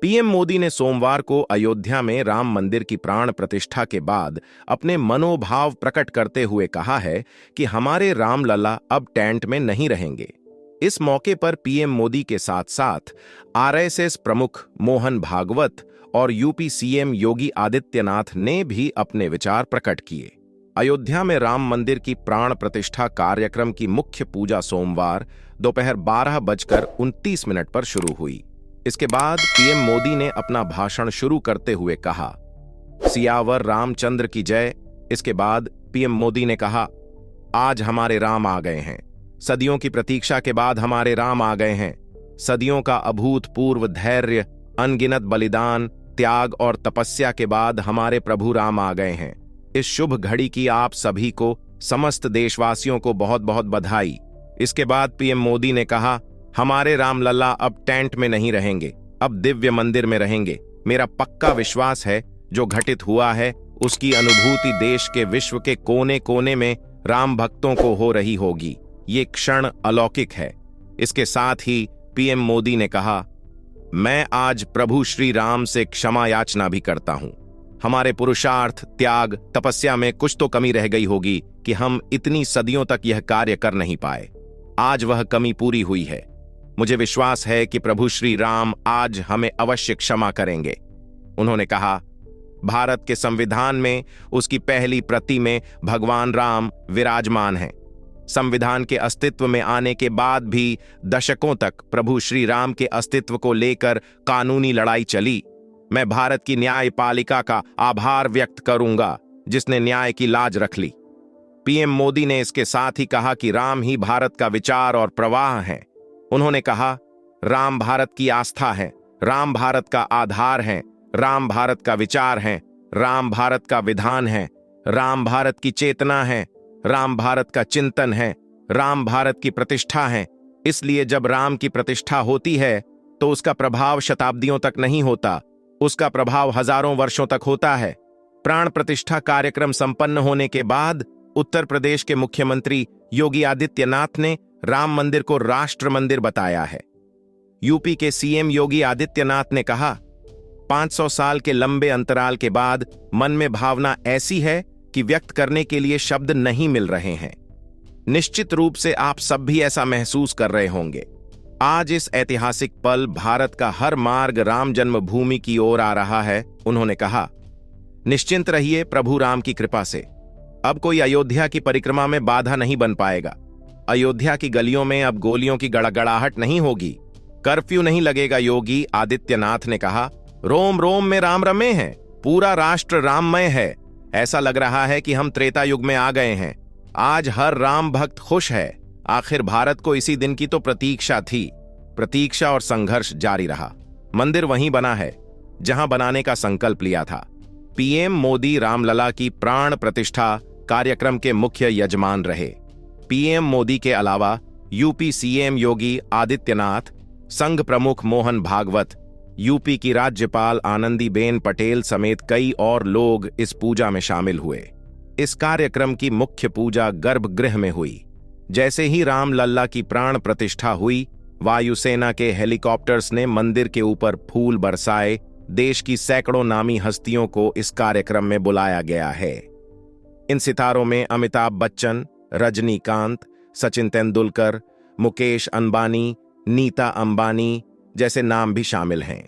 PM Modi ने सोमवार को अयोध्या में राम मंदिर की प्राण प्रतिष्ठा के बाद अपने मनोभाव प्रकट करते हुए कहा है कि हमारे रामलला अब टेंट में नहीं रहेंगे। इस मौके पर पीएम मोदी के साथ साथ आरएसएस प्रमुख मोहन भागवत और यूपी सीएम योगी आदित्यनाथ ने भी अपने विचार प्रकट किए। अयोध्या में राम मंदिर की प्राण प्रतिष्ठा कार्यक्रम की मुख्य पूजा सोमवार दोपहर 12:29 पर शुरू हुई। इसके बाद पीएम मोदी ने अपना भाषण शुरू करते हुए कहा, सियावर रामचंद्र की जय। इसके बाद पीएम मोदी ने कहा, आज हमारे राम आ गए हैं। सदियों की प्रतीक्षा के बाद हमारे राम आ गए हैं। सदियों का अभूतपूर्व धैर्य, अनगिनत बलिदान, त्याग और तपस्या के बाद हमारे प्रभु राम आ गए हैं। इस शुभ घड़ी की आप सभी को, समस्त देशवासियों को बहुत बहुत बधाई। इसके बाद पीएम मोदी ने कहा, हमारे रामलला अब टेंट में नहीं रहेंगे, अब दिव्य मंदिर में रहेंगे। मेरा पक्का विश्वास है जो घटित हुआ है उसकी अनुभूति देश के विश्व के कोने कोने में राम भक्तों को हो रही होगी। ये क्षण अलौकिक है। इसके साथ ही पीएम मोदी ने कहा, मैं आज प्रभु श्री राम से क्षमा याचना भी करता हूं। हमारे पुरुषार्थ, त्याग, तपस्या में कुछ तो कमी रह गई होगी कि हम इतनी सदियों तक यह कार्य कर नहीं पाए। आज वह कमी पूरी हुई है। मुझे विश्वास है कि प्रभु श्री राम आज हमें अवश्य क्षमा करेंगे। उन्होंने कहा, भारत के संविधान में उसकी पहली प्रति में भगवान राम विराजमान हैं। संविधान के अस्तित्व में आने के बाद भी दशकों तक प्रभु श्री राम के अस्तित्व को लेकर कानूनी लड़ाई चली। मैं भारत की न्यायपालिका का आभार व्यक्त करूंगा जिसने न्याय की लाज रख ली। पीएम मोदी ने इसके साथ ही कहा कि राम ही भारत का विचार और प्रवाह है। उन्होंने कहा, राम भारत की आस्था है, राम भारत का आधार है, राम भारत का विचार है, राम भारत का विधान है, राम भारत की चेतना है, राम भारत का चिंतन है, राम भारत की प्रतिष्ठा है। इसलिए जब राम की प्रतिष्ठा होती है तो उसका प्रभाव शताब्दियों तक नहीं होता, उसका प्रभाव हजारों वर्षों तक होता है। प्राण प्रतिष्ठा कार्यक्रम संपन्न होने के बाद उत्तर प्रदेश के मुख्यमंत्री योगी आदित्यनाथ ने राम मंदिर को राष्ट्र मंदिर बताया है। यूपी के सीएम योगी आदित्यनाथ ने कहा, 500 साल के लंबे अंतराल के बाद मन में भावना ऐसी है कि व्यक्त करने के लिए शब्द नहीं मिल रहे हैं। निश्चित रूप से आप सब भी ऐसा महसूस कर रहे होंगे। आज इस ऐतिहासिक पल भारत का हर मार्ग राम जन्मभूमि की ओर आ रहा है। उन्होंने कहा, निश्चिंत रहिए प्रभु राम की कृपा से। अब कोई अयोध्या की परिक्रमा में बाधा नहीं बन पाएगा। अयोध्या की गलियों में अब गोलियों की गड़गड़ाहट नहीं होगी, कर्फ्यू नहीं लगेगा। योगी आदित्यनाथ ने कहा, रोम रोम में राम रमे हैं, पूरा राष्ट्र राममय है। ऐसा लग रहा है कि हम त्रेता युग में आ गए हैं। आज हर राम भक्त खुश है। आखिर भारत को इसी दिन की तो प्रतीक्षा थी। प्रतीक्षा और संघर्ष जारी रहा। मंदिर वहीं बना है जहां बनाने का संकल्प लिया था। पीएम मोदी रामलला की प्राण प्रतिष्ठा कार्यक्रम के मुख्य यजमान रहे। पीएम मोदी के अलावा यूपी सीएम योगी आदित्यनाथ, संघ प्रमुख मोहन भागवत, यूपी की राज्यपाल आनंदीबेन पटेल समेत कई और लोग इस पूजा में शामिल हुए। इस कार्यक्रम की मुख्य पूजा गर्भगृह में हुई। जैसे ही रामलला की प्राण प्रतिष्ठा हुई, वायुसेना के हेलीकॉप्टर्स ने मंदिर के ऊपर फूल बरसाए। देश की सैकड़ों नामी हस्तियों को इस कार्यक्रम में बुलाया गया है। इन सितारों में अमिताभ बच्चन, रजनीकांत, सचिन तेंदुलकर, मुकेश अंबानी, नीता अंबानी जैसे नाम भी शामिल हैं।